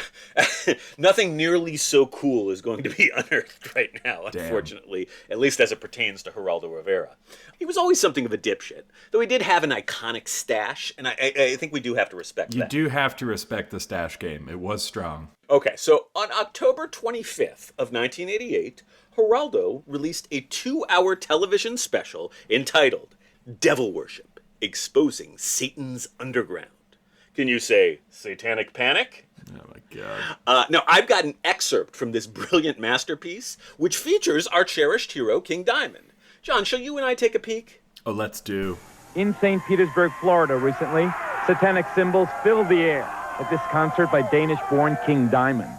S2: nothing nearly so cool is going to be unearthed right now, unfortunately, at least as it pertains to Geraldo Rivera. He was always something of a dipshit, though he did have an iconic stash, and I think we do have to respect that.
S6: You do have to respect the stash game. It was strong.
S2: Okay, so on October 25th of 1988, Geraldo released a 2-hour television special entitled Devil Worship, Exposing Satan's Underground. Can you say Satanic Panic?
S6: Oh my God.
S2: Now, I've got an excerpt from this brilliant masterpiece, which features our cherished hero, King Diamond. John, shall you and I take a peek?
S6: Oh, let's do.
S10: In St. Petersburg, Florida recently, satanic symbols filled the air at this concert by Danish-born King Diamond.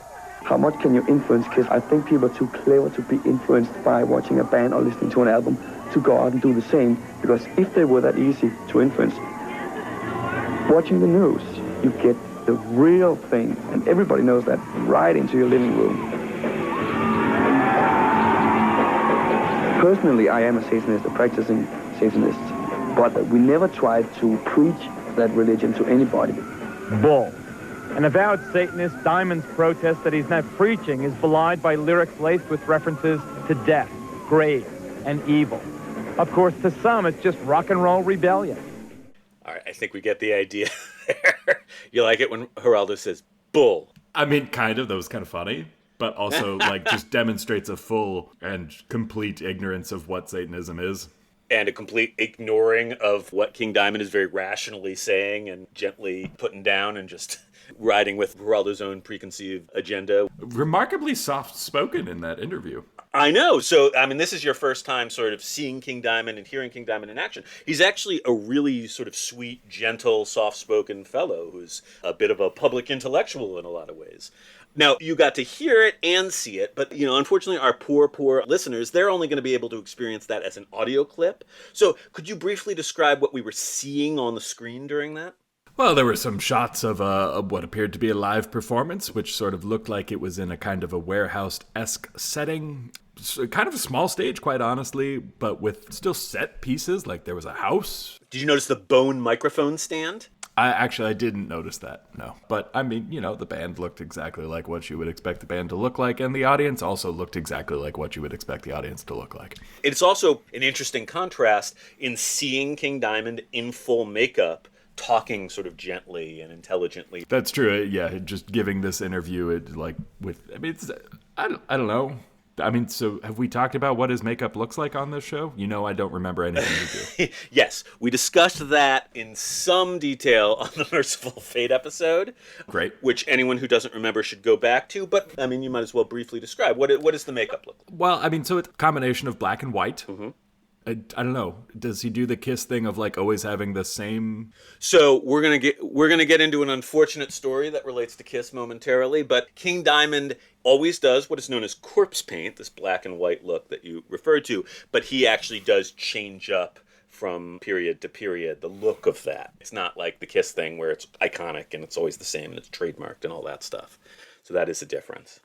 S11: How much can you influence kids? I think people are too clever to be influenced by watching a band or listening to an album to go out and do the same. Because if they were that easy to influence, watching the news, you get the real thing. And everybody knows that right into your living room. Personally, I am a Satanist, a practicing Satanist. But we never tried to preach that religion to anybody.
S10: Bull. An avowed Satanist, Diamond's protest that he's not preaching is belied by lyrics laced with references to death, grave, and evil. Of course, to some, it's just rock and roll rebellion.
S2: All right, I think we get the idea there. You like it when Geraldo says, bull.
S6: I mean, kind of. That was kind of funny. But also, just demonstrates a full and complete ignorance of what Satanism is.
S2: And a complete ignoring of what King Diamond is very rationally saying and gently putting down and just riding with Geraldo's own preconceived agenda.
S6: Remarkably soft-spoken in that interview.
S2: I know. So, I mean, this is your first time sort of seeing King Diamond and hearing King Diamond in action. He's actually a really sort of sweet, gentle, soft-spoken fellow who's a bit of a public intellectual in a lot of ways. Now, you got to hear it and see it, but, unfortunately, our poor listeners, they're only going to be able to experience that as an audio clip. So, could you briefly describe what we were seeing on the screen during that?
S6: Well, there were some shots of what appeared to be a live performance, which sort of looked like it was in a kind of a warehouse-esque setting. So kind of a small stage, quite honestly, but with still set pieces, like there was a house.
S2: Did you notice the bone microphone stand?
S6: I didn't notice that, no. But, I mean, the band looked exactly like what you would expect the band to look like, and the audience also looked exactly like what you would expect the audience to look like.
S2: It's also an interesting contrast in seeing King Diamond in full makeup, talking sort of gently and intelligently.
S6: That's true, yeah, just giving this interview, I don't know. I mean, so have we talked about what his makeup looks like on this show? I don't remember anything you do.
S2: Yes, we discussed that in some detail on the Merciful Fate episode.
S6: Great.
S2: Which anyone who doesn't remember should go back to. But, I mean, you might as well briefly describe. What does the makeup look like?
S6: Well, I mean, so it's a combination of black and white.
S2: Mm-hmm.
S6: I don't know. Does he do the Kiss thing of always having the same?
S2: So we're gonna get into an unfortunate story that relates to Kiss momentarily, but King Diamond always does what is known as corpse paint, this black and white look that you referred to, but he actually does change up from period to period the look of that. It's not like the Kiss thing where it's iconic and it's always the same and it's trademarked and all that stuff. So that is a difference.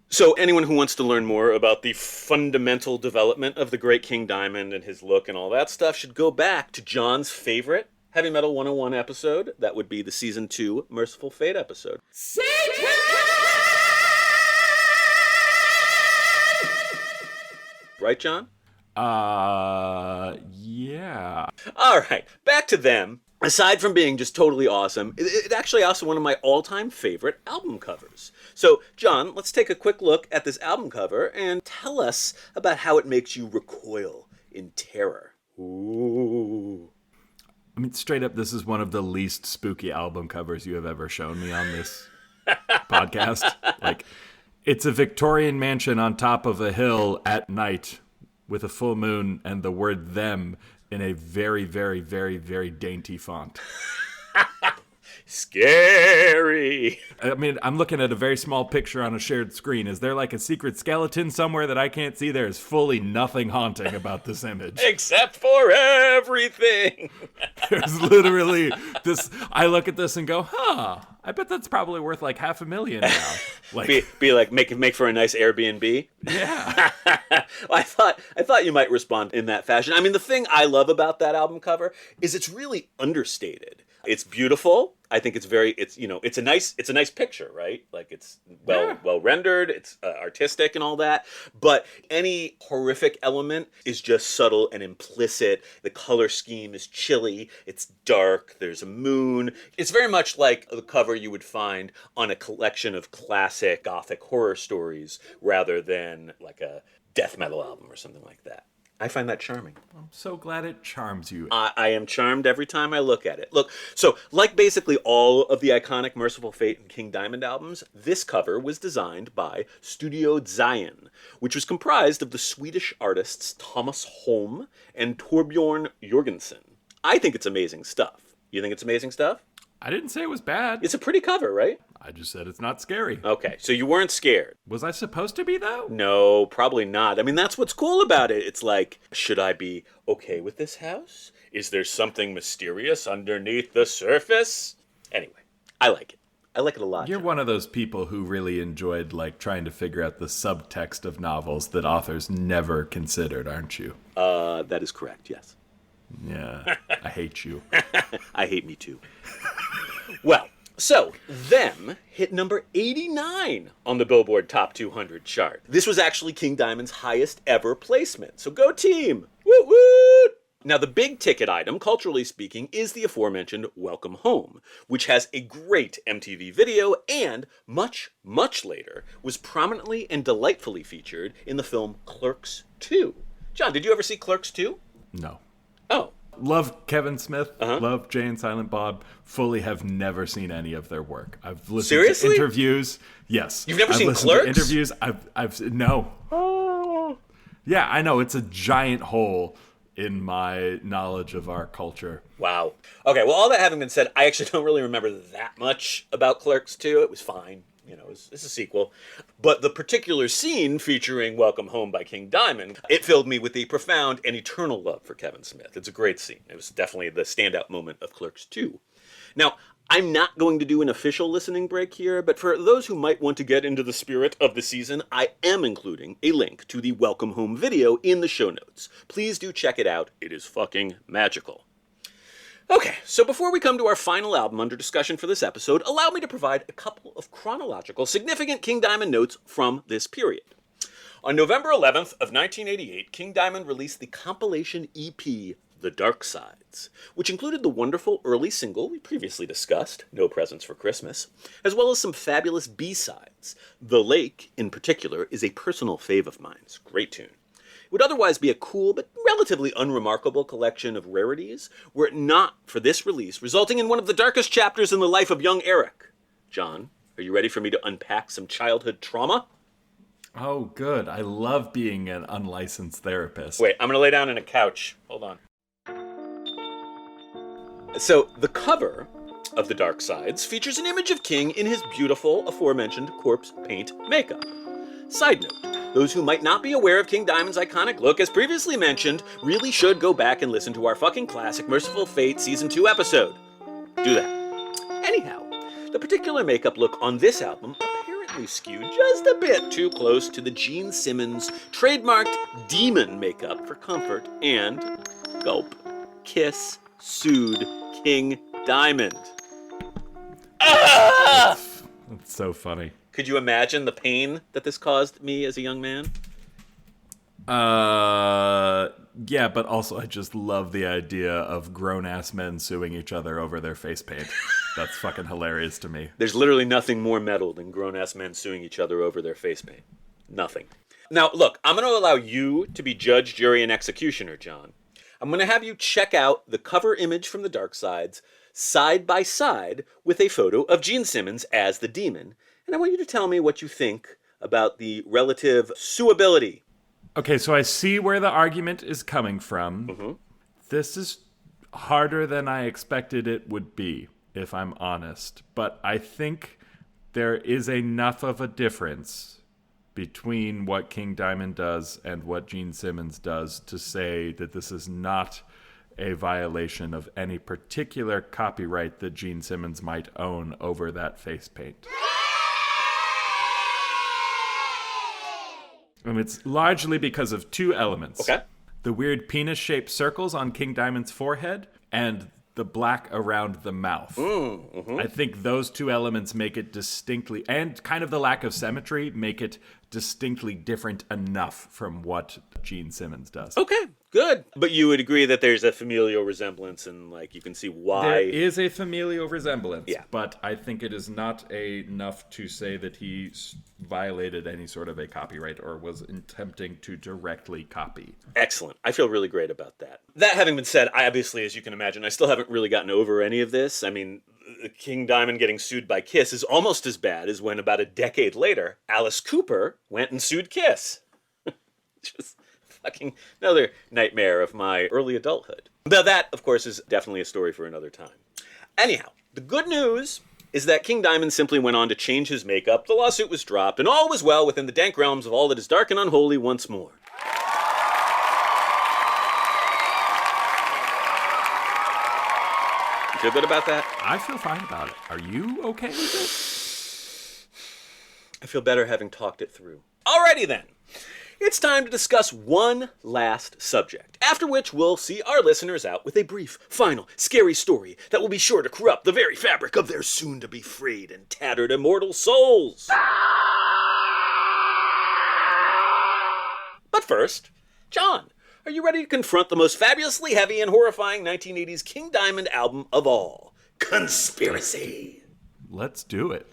S2: So anyone who wants to learn more about the fundamental development of the great King Diamond and his look and all that stuff should go back to John's favorite Heavy Metal 101 episode. That would be the Season 2 Merciful Fate episode.
S5: Satan!
S2: Right, John?
S6: Yeah.
S2: All right, back to them. Aside from being just totally awesome, it's actually also one of my all-time favorite album covers. So, John, let's take a quick look at this album cover and tell us about how it makes you recoil in terror. Ooh.
S6: I mean, straight up, this is one of the least spooky album covers you have ever shown me on this podcast. It's a Victorian mansion on top of a hill at night with a full moon and the word them in a very, very, very, very dainty font.
S2: Scary.
S6: I mean, I'm looking at a very small picture on a shared screen. Is there like a secret skeleton somewhere that I can't see? There is fully nothing haunting about this image.
S2: Except for everything.
S6: There's literally this. I look at this and go, I bet that's probably worth like $500,000 now. Like,
S2: be like make for a nice Airbnb.
S6: Yeah.
S2: I thought you might respond in that fashion. I mean, the thing I love about that album cover is it's really understated. It's beautiful. I think it's a nice picture, right? Like it's well rendered, it's artistic and all that. But any horrific element is just subtle and implicit. The color scheme is chilly. It's dark. There's a moon. It's very much like the cover you would find on a collection of classic Gothic horror stories, rather than like a death metal album or something like that. I find that charming.
S6: I'm so glad it charms you.
S2: I am charmed every time I look at it. Look, so like basically all of the iconic Merciful Fate and King Diamond albums, this cover was designed by Studio Zion, which was comprised of the Swedish artists Thomas Holm and Torbjorn Jorgensen. I think it's amazing stuff. You think it's amazing stuff?
S6: I didn't say it was bad.
S2: It's a pretty cover, right?
S6: I just said it's not scary.
S2: Okay, so you weren't scared.
S6: Was I supposed to be, though?
S2: No, probably not. I mean, that's what's cool about it. It's like, should I be okay with this house? Is there something mysterious underneath the surface? Anyway, I like it. I like it a lot.
S6: You're one of those people who really enjoyed, like, trying to figure out the subtext of novels that authors never considered, aren't you?
S2: That is correct, yes.
S6: Yeah, I hate you.
S2: I hate me too. Well, so Them hit number 89 on the Billboard Top 200 chart. This was actually King Diamond's highest ever placement. So go team! Woot woot! Now the big ticket item, culturally speaking, is the aforementioned Welcome Home, which has a great MTV video and, much, much later, was prominently and delightfully featured in the film Clerks 2. John, did you ever see Clerks 2?
S6: No.
S2: Oh.
S6: Love Kevin Smith, love Jay and Silent Bob, fully have never seen any of their work. I've listened to interviews. Yes.
S2: You've never seen Clerks?
S6: To interviews. No.
S2: Oh.
S6: Yeah, I know. It's a giant hole in my knowledge of our culture.
S2: Wow. Okay, well, all that having been said, I actually don't really remember that much about Clerks 2. It was fine. You know, it's a sequel. But the particular scene featuring Welcome Home by King Diamond, it filled me with a profound and eternal love for Kevin Smith. It's a great scene. It was definitely the standout moment of Clerks 2. Now, I'm not going to do an official listening break here, but for those who might want to get into the spirit of the season, I am including a link to the Welcome Home video in the show notes. Please do check it out. It is fucking magical. Okay, so before we come to our final album under discussion for this episode, allow me to provide a couple of chronological significant King Diamond notes from this period. On November 11th of 1988, King Diamond released the compilation EP, The Dark Sides, which included the wonderful early single we previously discussed, No Presents for Christmas, as well as some fabulous B-sides. The Lake, in particular, is a personal fave of mine. It's a great tune. Would otherwise be a cool but relatively unremarkable collection of rarities were it not for this release, resulting in one of the darkest chapters in the life of young Eric. John, are you ready for me to unpack some childhood trauma?
S6: Oh, good. I love being an unlicensed therapist.
S2: Wait, I'm going to lay down on a couch. Hold on. So, the cover of The Dark Sides features an image of King in his beautiful, aforementioned corpse paint makeup. Side note, those who might not be aware of King Diamond's iconic look, as previously mentioned, really should go back and listen to our fucking classic Merciful Fate Season 2 episode. Do that. Anyhow, the particular makeup look on this album apparently skewed just a bit too close to the Gene Simmons trademarked demon makeup for comfort and, gulp, kiss, sued King Diamond. Ah!
S6: That's so funny.
S2: Could you imagine the pain that this caused me as a young man?
S6: Yeah, but also I just love the idea of grown-ass men suing each other over their face paint. That's fucking hilarious to me.
S2: There's literally nothing more metal than grown-ass men suing each other over their face paint. Nothing. Now, look, I'm going to allow you to be judge, jury, and executioner, John. I'm going to have you check out the cover image from The Dark Sides side by side with a photo of Gene Simmons as the demon. And I want you to tell me what you think about the relative suability.
S6: Okay, so I see where the argument is coming from.
S2: Mm-hmm.
S6: This is harder than I expected it would be. if I'm honest. But I think there is enough of a difference between what King Diamond does and what Gene Simmons does to say that this is not a violation of any particular copyright that Gene Simmons might own over that face paint. And it's largely because of two elements.
S2: Okay.
S6: The weird penis-shaped circles on King Diamond's forehead and the black around the mouth. I think those two elements make it distinctly, and kind of the lack of symmetry, make it distinctly different enough from what Gene Simmons does.
S2: Okay, good. But you would agree that there's a familial resemblance, and like you can see why.
S6: There is a familial resemblance,
S2: Yeah.
S6: but I think it is not enough to say that he violated any sort of a copyright or was attempting to directly copy.
S2: Excellent. I feel really great about that. That having been said, I obviously, as you can imagine, I still haven't really gotten over any of this. I mean, King Diamond getting sued by Kiss is almost as bad as when about a decade later, Alice Cooper went and sued Kiss. Just fucking another nightmare of my early adulthood. But that, of course, is definitely a story for another time. Anyhow, the good news is that King Diamond simply went on to change his makeup, the lawsuit was dropped, and all was well within the dank realms of all that is dark and unholy once more. You feel good about that?
S6: I feel fine about it. Are you okay with it?
S2: I feel better having talked it through. Alrighty then. It's time to discuss one last subject, after which we'll see our listeners out with a brief, final, scary story that will be sure to corrupt the very fabric of their soon-to-be frayed and tattered immortal souls. But first, John, are you ready to confront the most fabulously heavy and horrifying 1980s King Diamond album of all? Conspiracy.
S6: Let's do it.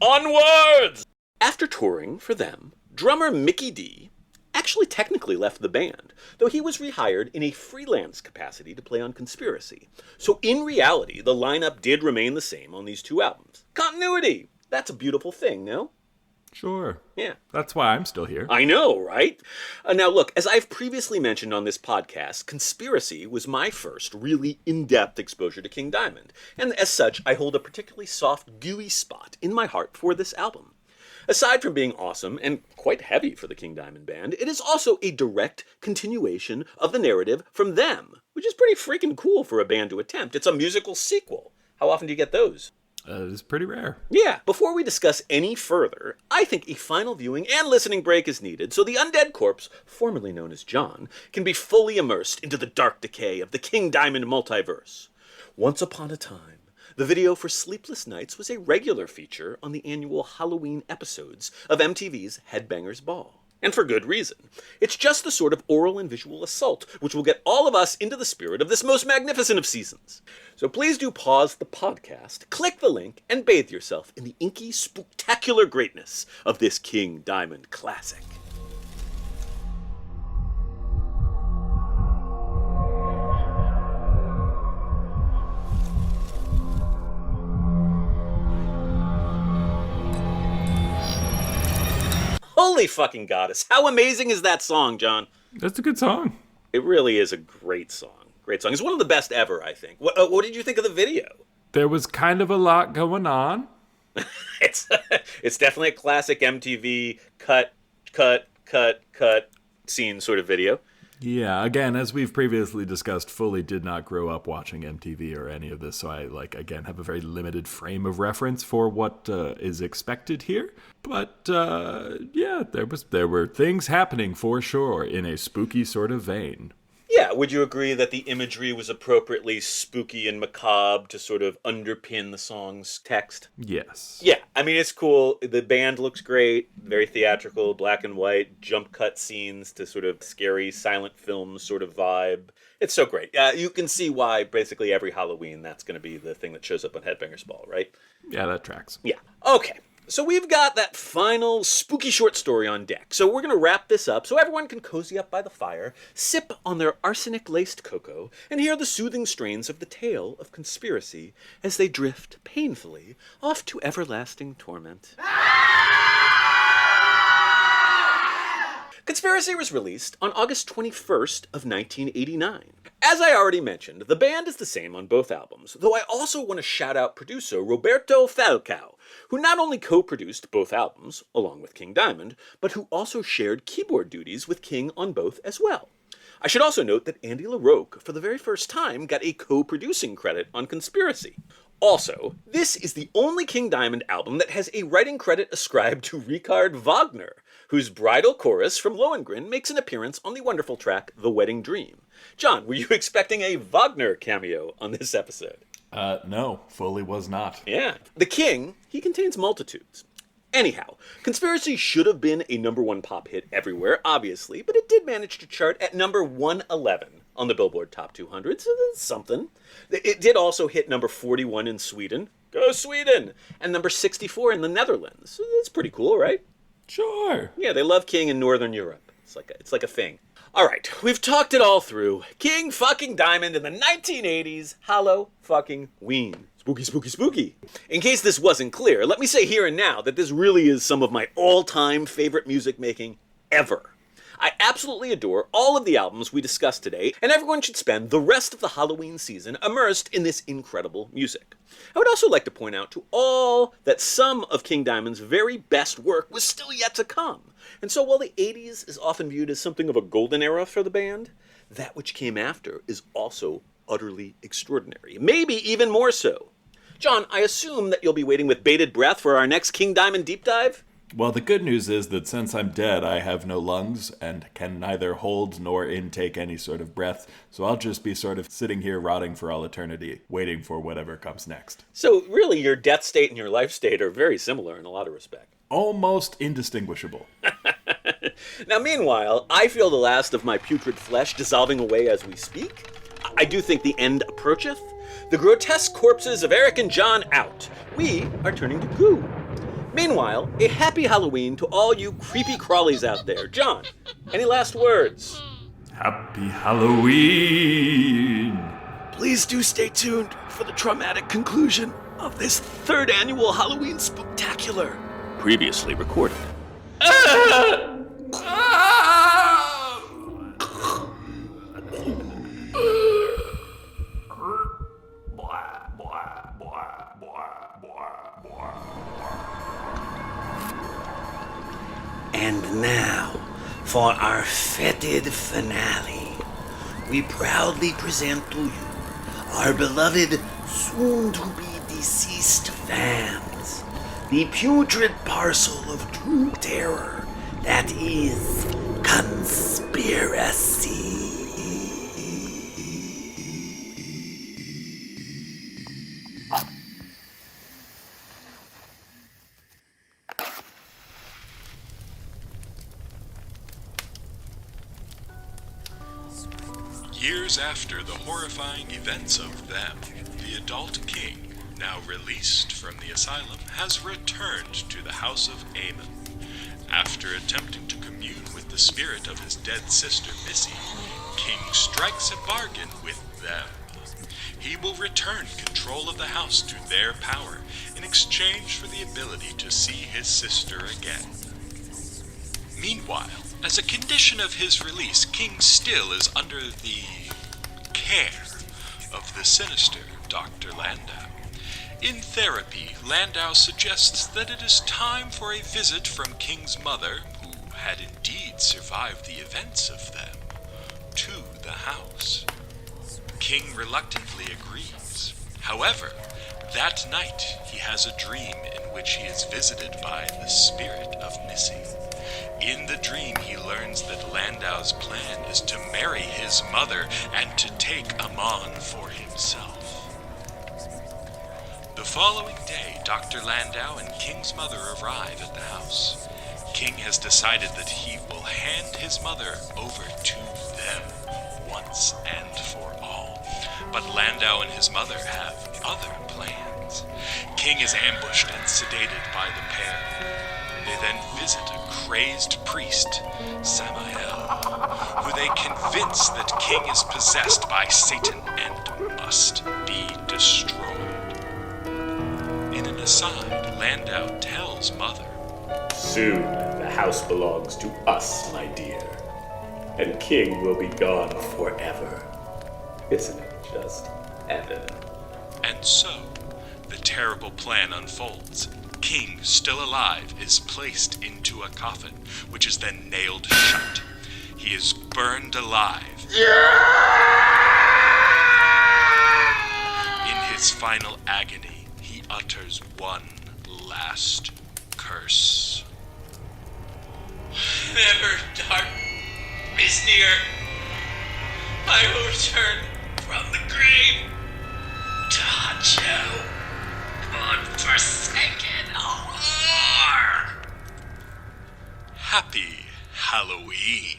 S2: Onwards! After touring for them, drummer Mickey D actually technically left the band, though he was rehired in a freelance capacity to play on Conspiracy. So in reality, the lineup did remain the same on these two albums. Continuity! That's a beautiful thing, no?
S6: Sure.
S2: Yeah.
S6: That's why I'm still here.
S2: I know, right? Now look, as I've previously mentioned on this podcast, Conspiracy was my first really in-depth exposure to King Diamond, and as such, I hold a particularly soft, gooey spot in my heart for this album. Aside from being awesome and quite heavy for the King Diamond Band, it is also a direct continuation of the narrative from them, which is pretty freaking cool for a band to attempt. It's a musical sequel. How often do you get those?
S6: It is pretty rare.
S2: Yeah, before we discuss any further, I think a final viewing and listening break is needed so the undead corpse, formerly known as John, can be fully immersed into the dark decay of the King Diamond multiverse. Once upon a time, the video for Sleepless Nights was a regular feature on the annual Halloween episodes of MTV's Headbangers Ball. And for good reason. It's just the sort of oral and visual assault which will get all of us into the spirit of this most magnificent of seasons. So please do pause the podcast, click the link, and bathe yourself in the inky, spooktacular greatness of this King Diamond classic. Holy fucking goddess. How amazing is that song, John?
S6: That's a good song.
S2: It really is a great song. Great song. It's one of the best ever, I think. What did you think of the video?
S6: There was kind of a lot going on.
S2: It's definitely a classic MTV cut scene sort of video.
S6: Yeah, again, as we've previously discussed, fully did not grow up watching MTV or any of this, so I, again, have a very limited frame of reference for what is expected here. But, yeah, there were things happening for sure in a spooky sort of vein.
S2: Yeah, would you agree that the imagery was appropriately spooky and macabre to sort of underpin the song's text?
S6: Yes.
S2: Yeah, I mean, it's cool. The band looks great, very theatrical, black and white, jump cut scenes to sort of scary silent film sort of vibe. It's so great. You can see why basically every Halloween that's going to be the thing that shows up on Headbangers Ball, right?
S6: Yeah, that tracks.
S2: Yeah. Okay. So we've got that final spooky short story on deck. So we're going to wrap this up so everyone can cozy up by the fire, sip on their arsenic-laced cocoa, and hear the soothing strains of the tale of Conspiracy as they drift painfully off to everlasting torment. Conspiracy was released on August 21st of 1989. As I already mentioned, the band is the same on both albums, though I also want to shout out producer Roberto Falcao, who not only co-produced both albums, along with King Diamond, but who also shared keyboard duties with King on both as well. I should also note that Andy LaRocque, for the very first time, got a co-producing credit on Conspiracy. Also, this is the only King Diamond album that has a writing credit ascribed to Richard Wagner, whose bridal chorus from Lohengrin makes an appearance on the wonderful track The Wedding Dream. John, were you expecting a Wagner cameo on this episode?
S6: No, fully was not.
S2: Yeah. The King, he contains multitudes. Anyhow, Conspiracy should have been a #1 pop hit everywhere, obviously, but it did manage to chart at number 111 on the Billboard Top 200, so that's something. It did also hit number 41 in Sweden. Go Sweden! And number 64 in the Netherlands. So that's pretty cool, right?
S6: Sure.
S2: Yeah, they love King in Northern Europe. It's like a thing. All right, we've talked it all through. King fucking Diamond in the 1980s, Hollow fucking Ween. Spooky, spooky, spooky. In case this wasn't clear, let me say here and now that this really is some of my all-time favorite music making ever. I absolutely adore all of the albums we discussed today, and everyone should spend the rest of the Halloween season immersed in this incredible music. I would also like to point out to all that some of King Diamond's very best work was still yet to come. And so while the 80s is often viewed as something of a golden era for the band, that which came after is also utterly extraordinary, maybe even more so. John, I assume that you'll be waiting with bated breath for our next King Diamond deep dive?
S6: Well, the good news is that since I'm dead, I have no lungs and can neither hold nor intake any sort of breath, so I'll just be sort of sitting here rotting for all eternity, waiting for whatever comes next.
S2: So really, your death state and your life state are very similar in a lot of respects.
S6: Almost indistinguishable.
S2: Now, meanwhile, I feel the last of my putrid flesh dissolving away as we speak. I do think the end approacheth. The grotesque corpses of Eric and John out. We are turning to goo. Meanwhile, a happy Halloween to all you creepy crawlies out there. John, any last words?
S6: Happy Halloween!
S3: Please do stay tuned for the traumatic conclusion of this 3rd annual Halloween Spooktacular.
S2: Previously recorded.
S3: And now, for our fetid finale, we proudly present to you our beloved, soon-to-be-deceased fans, the putrid parcel of true terror that is Conspiracy.
S4: Years after the horrifying events of them, the adult king, now released from the asylum, has returned to the house of Aemon. After attempting to commune with the spirit of his dead sister Missy, King strikes a bargain with them. He will return control of the house to their power in exchange for the ability to see his sister again. Meanwhile, as a condition of his release, King still is under the care of the sinister Dr. Landau. In therapy, Landau suggests that it is time for a visit from King's mother, who had indeed survived the events of them, to the house. King reluctantly agrees. However, that night he has a dream in which he is visited by the spirit of Missy. In the dream, he learns that Landau's plan is to marry his mother and to take Amon for himself. The following day, Dr. Landau and King's mother arrive at the house. King has decided that he will hand his mother over to them once and for all. But Landau and his mother have other plans. King is ambushed and sedated by the pair. They then visit a crazed priest, Samael, who they convince that King is possessed by Satan and must be destroyed. In an aside, Landau tells Mother,
S2: Soon the house belongs to us, my dear, and King will be gone forever. Isn't it just Evan?
S4: And so, the terrible plan unfolds. King, still alive, is placed into a coffin, which is then nailed shut. He is burned alive. In his final agony, he utters one last curse.
S9: Whenever dark is near, I will return from the grave to hunt you, God-forsaken whore!
S4: Happy Halloween.